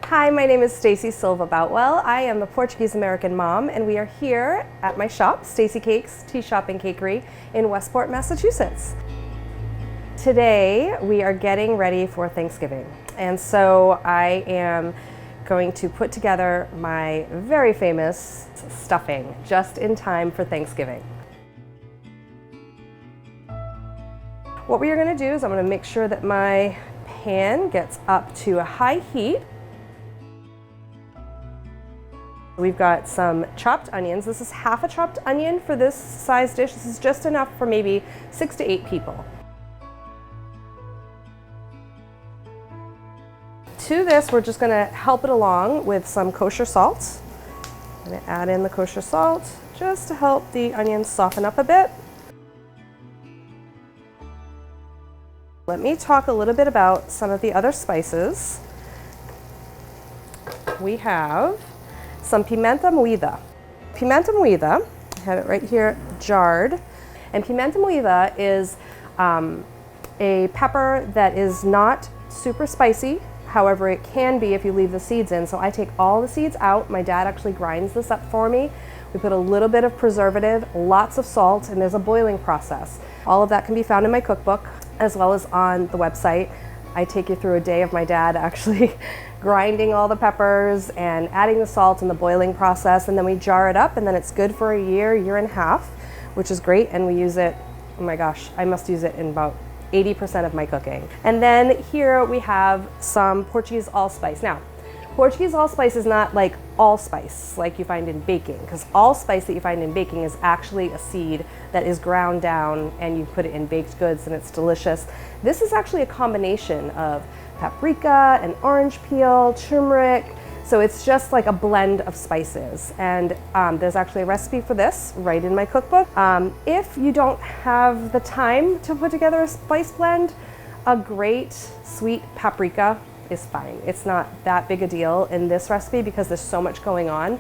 Hi, my name is Stacy Silva-Boutwell. I am the Portuguese American Mom, and we are here at my shop, Stacy Cakes Tea Shop and Cakery in Westport, Massachusetts. Today we are getting ready for Thanksgiving, and so I am going to put together my very famous stuffing just in time for Thanksgiving. What we are going to do is I'm going to make sure that my pan gets up to a high heat. We've got some chopped onions. This is half a chopped onion for this size dish. This is just enough for maybe 6 to 8 people. To this, we're just going to help it along with some kosher salt. I'm going to add in the kosher salt just to help the onions soften up a bit. Let me talk a little bit about some of the other spices. We have some pimenta moída. Pimenta moída, I have it right here jarred. And pimenta moída is a pepper that is not super spicy. However, it can be if you leave the seeds in. So I take all the seeds out. My dad actually grinds this up for me. We put a little bit of preservative, lots of salt, and there's a boiling process. All of that can be found in my cookbook as well as on the website. I take you through a day of my dad actually grinding all the peppers and adding the salt and the boiling process, and then we jar it up, and then it's good for a year, year and a half, which is great, and we use it, oh my gosh, I must use it in about 80% of my cooking. And then here we have some Portuguese allspice. Now, Portuguese allspice is not like allspice like you find in baking, because allspice that you find in baking is actually a seed that is ground down and you put it in baked goods and it's delicious. This is actually a combination of paprika and orange peel, turmeric, so it's just like a blend of spices. And there's actually a recipe for this right in my cookbook. If you don't have the time to put together a spice blend, a great sweet paprika is fine. It's not that big a deal in this recipe because there's so much going on.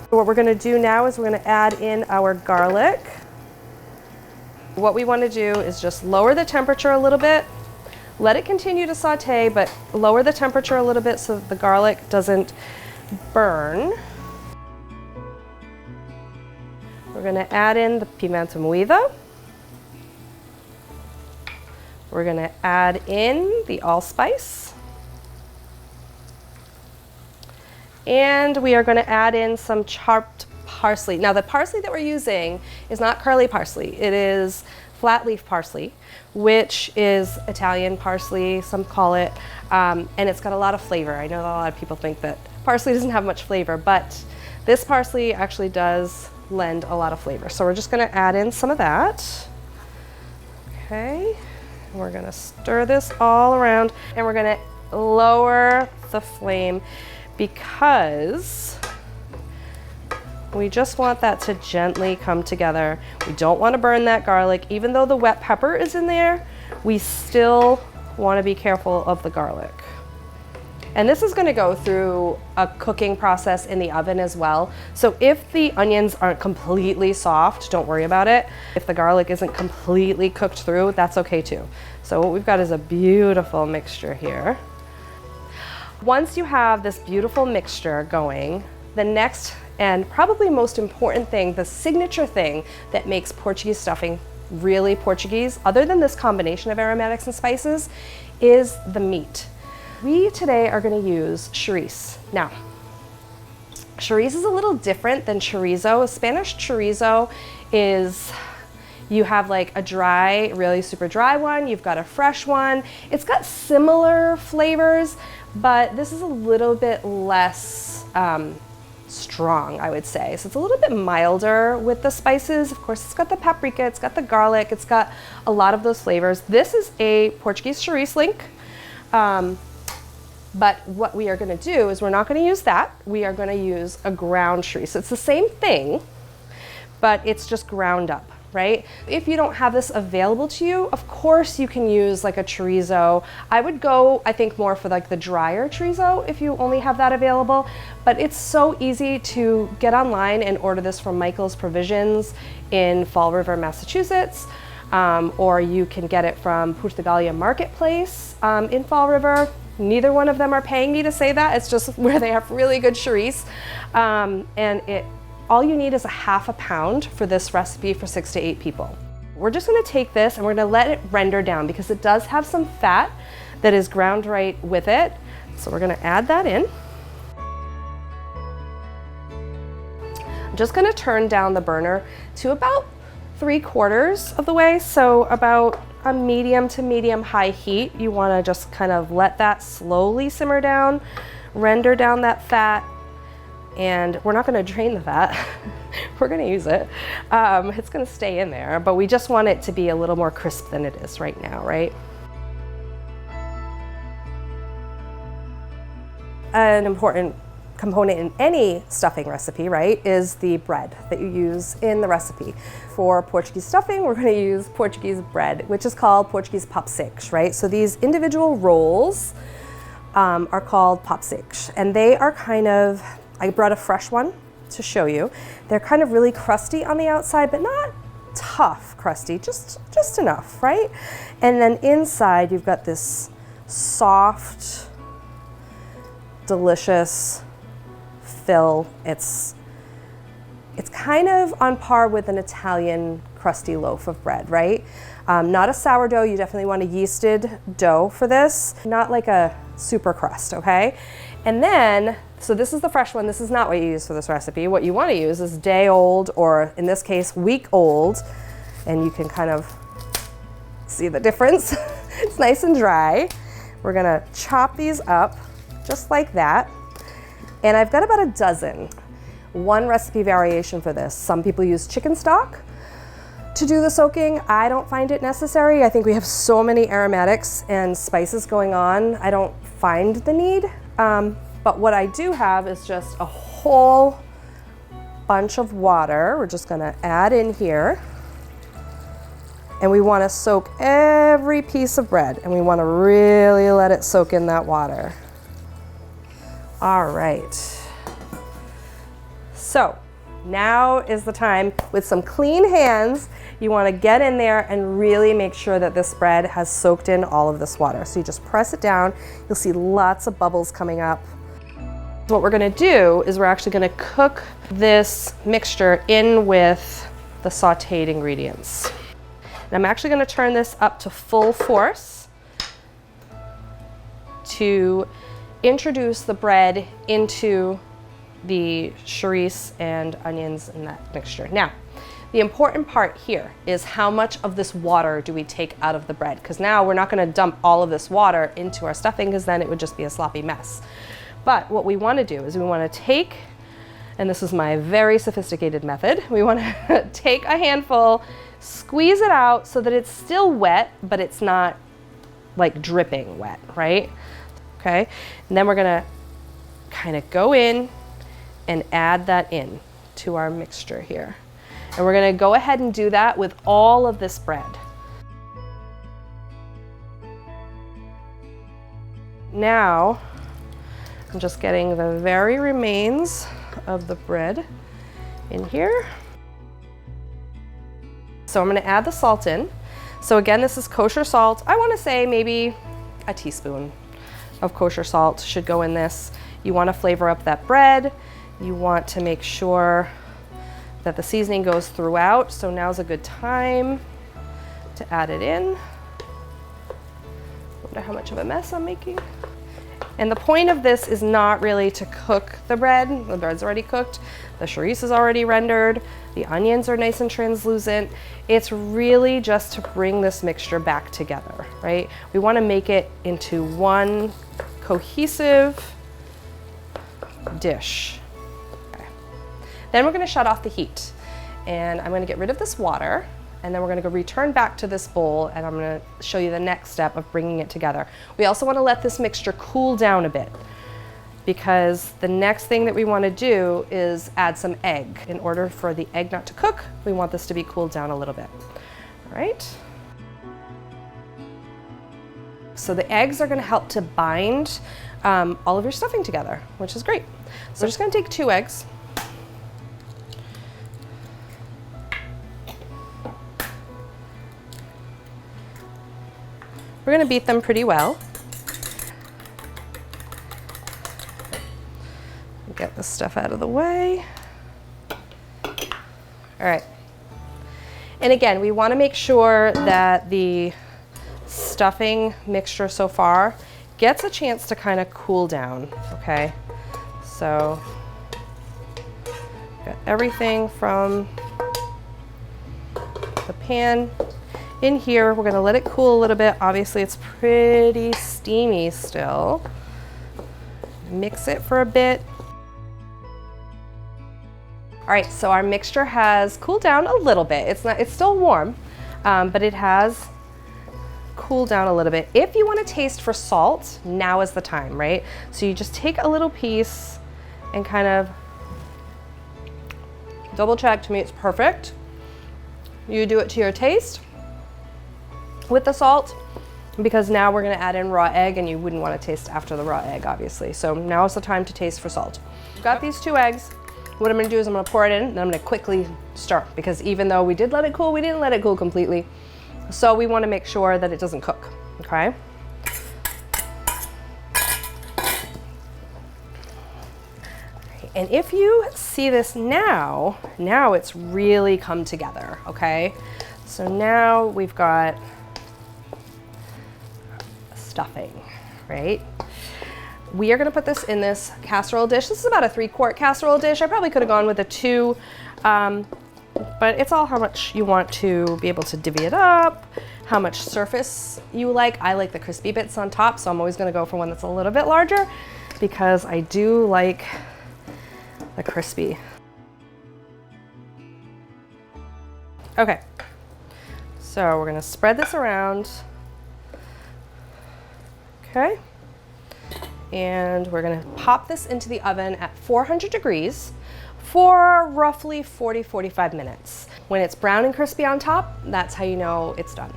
So what we're going to do now is we're going to add in our garlic. What we want to do is just lower the temperature a little bit. Let it continue to saute, but lower the temperature a little bit so that the garlic doesn't burn. We're going to add in the pimenta moída. We're going to add in the allspice. And we are going to add in some chopped parsley. Now the parsley that we're using is not curly parsley. It is flat leaf parsley, which is Italian parsley, some call it, and it's got a lot of flavor. I know a lot of people think that parsley doesn't have much flavor, but this parsley actually does lend a lot of flavor. So we're just going to add in some of that. Okay, we're going to stir this all around, and we're going to lower the flame because we just want that to gently come together. We don't want to burn that garlic. Even though the wet pepper is in there, we still want to be careful of the garlic. And this is going to go through a cooking process in the oven as well. So if the onions aren't completely soft, don't worry about it. If the garlic isn't completely cooked through, that's okay too. So what we've got is a beautiful mixture here. Once you have this beautiful mixture going, the next and probably most important thing, the signature thing that makes Portuguese stuffing really Portuguese, other than this combination of aromatics and spices, is the meat. We today are going to use chorizo. Now, chorizo is a little different than chorizo. Spanish chorizo is, you have like a dry, really super dry one, you've got a fresh one. It's got similar flavors, but this is a little bit less strong, I would say. So it's a little bit milder with the spices. Of course, it's got the paprika, it's got the garlic, it's got a lot of those flavors. This is a Portuguese chorizo link. But what we are going to do is we're not going to use that. We are going to use a ground chorizo. It's the same thing, but it's just ground up, right? If you don't have this available to you, of course you can use like a chorizo. I would go, I think, more for like the drier chorizo if you only have that available, but it's so easy to get online and order this from Michael's Provisions in Fall River, Massachusetts. Or you can get it from Portugalia Marketplace in Fall River. Neither one of them are paying me to say that. It's just where they have really good charisse. And all you need is a half a pound for this recipe for 6 to 8 people. We're just gonna take this and we're gonna let it render down because it does have some fat that is ground right with it. So we're gonna add that in. I'm just gonna turn down the burner to about 3/4 of the way, so about a medium to medium high heat. You wanna just kind of let that slowly simmer down, render down that fat, and we're not gonna drain the fat. We're gonna use it. It's gonna stay in there, but we just want it to be a little more crisp than it is right now, right? An important component in any stuffing recipe, right, is the bread that you use in the recipe. For Portuguese stuffing, we're going to use Portuguese bread, which is called Portuguese pão seco, right? So these individual rolls are called pão seco, and they are kind of, I brought a fresh one to show you. They're kind of really crusty on the outside, but not tough crusty, just enough, right? And then inside you've got this soft, delicious fill. It's kind of on par with an Italian crusty loaf of bread, right? Not a sourdough. You definitely want a yeasted dough for this, not like a super crust, okay? And then, so this is the fresh one. This is not what you use for this recipe. What you want to use is day old, or in this case, week old, and you can kind of see the difference. It's nice and dry. We're gonna chop these up just like that. And I've got about a dozen. One recipe variation for this. Some people use chicken stock to do the soaking. I don't find it necessary. I think we have so many aromatics and spices going on. I don't find the need. But what I do have is just a whole bunch of water. We're just gonna add in here. And we wanna soak every piece of bread, and we wanna really let it soak in that water. All right. So now is the time, with some clean hands, you want to get in there and really make sure that this bread has soaked in all of this water. So you just press it down. You'll see lots of bubbles coming up. What we're going to do is we're actually going to cook this mixture in with the sautéed ingredients. And I'm actually going to turn this up to full force to introduce the bread into the charisse and onions in that mixture. Now, the important part here is how much of this water do we take out of the bread? Because now we're not going to dump all of this water into our stuffing, because then it would just be a sloppy mess. But what we want to do is we want to take, and this is my very sophisticated method, we want to take a handful, squeeze it out so that it's still wet, but it's not like dripping wet, right? Okay, and then we're gonna kind of go in and add that in to our mixture here. And we're gonna go ahead and do that with all of this bread. Now, I'm just getting the very remains of the bread in here. So I'm gonna add the salt in. So again, this is kosher salt. I wanna say maybe a teaspoon of kosher salt should go in this. You want to flavor up that bread. You want to make sure that the seasoning goes throughout. So now's a good time to add it in. Wonder how much of a mess I'm making. And the point of this is not really to cook the bread. The bread's already cooked. The charisse is already rendered. The onions are nice and translucent. It's really just to bring this mixture back together, right? We want to make it into one cohesive dish. Okay. Then we're going to shut off the heat, and I'm going to get rid of this water, and then we're going to go return back to this bowl, and I'm going to show you the next step of bringing it together. We also want to let this mixture cool down a bit, because the next thing that we want to do is add some egg. In order for the egg not to cook, we want this to be cooled down a little bit. All right. So the eggs are going to help to bind all of your stuffing together, which is great. So we're just going to take 2 eggs. We're going to beat them pretty well. Get this stuff out of the way. All right. And again, we want to make sure that the stuffing mixture so far gets a chance to kind of cool down, okay? So, got everything from the pan in here. We're gonna let it cool a little bit. Obviously, it's pretty steamy still. Mix it for a bit. All right, so our mixture has cooled down a little bit. It's still warm, but it has cooled down a little bit. If you want to taste for salt, now is the time, right? So you just take a little piece and kind of double check. To me, it's perfect. You do it to your taste with the salt, because now we're going to add in raw egg, and you wouldn't want to taste after the raw egg, obviously. So now is the time to taste for salt. We've got these 2 eggs. What I'm going to do is I'm going to pour it in, and I'm going to quickly stir, because even though we did let it cool, we didn't let it cool completely. So we want to make sure that it doesn't cook, okay? And if you see this now it's really come together, okay? So now we've got stuffing, right? We are gonna put this in this casserole dish. This is about a 3-quart casserole dish. I probably could have gone with a 2, but it's all how much you want to be able to divvy it up, how much surface you like. I like the crispy bits on top, so I'm always gonna go for one that's a little bit larger, because I do like the crispy. Okay, so we're gonna spread this around. Okay, and we're gonna pop this into the oven at 400 degrees for roughly 40-45 minutes. When it's brown and crispy on top, that's how you know it's done.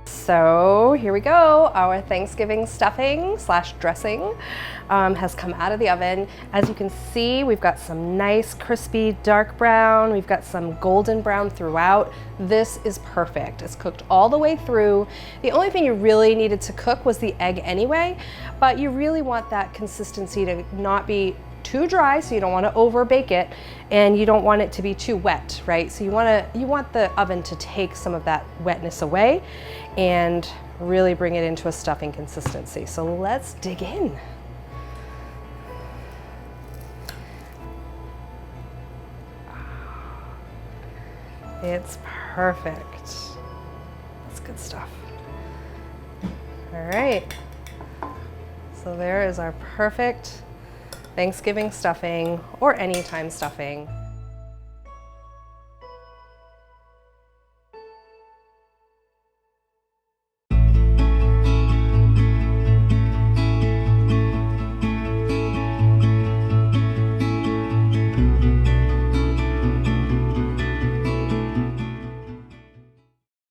So here we go. Our Thanksgiving stuffing / dressing has come out of the oven. As you can see, we've got some nice crispy dark brown. We've got some golden brown throughout. This is perfect. It's cooked all the way through. The only thing you really needed to cook was the egg anyway, but you really want that consistency to not be too dry, so you don't want to over bake it, and you don't want it to be too wet, right? So you want the oven to take some of that wetness away and really bring it into a stuffing consistency. So let's dig in. It's perfect. That's good stuff. All right. So there is our perfect Thanksgiving stuffing, or anytime stuffing.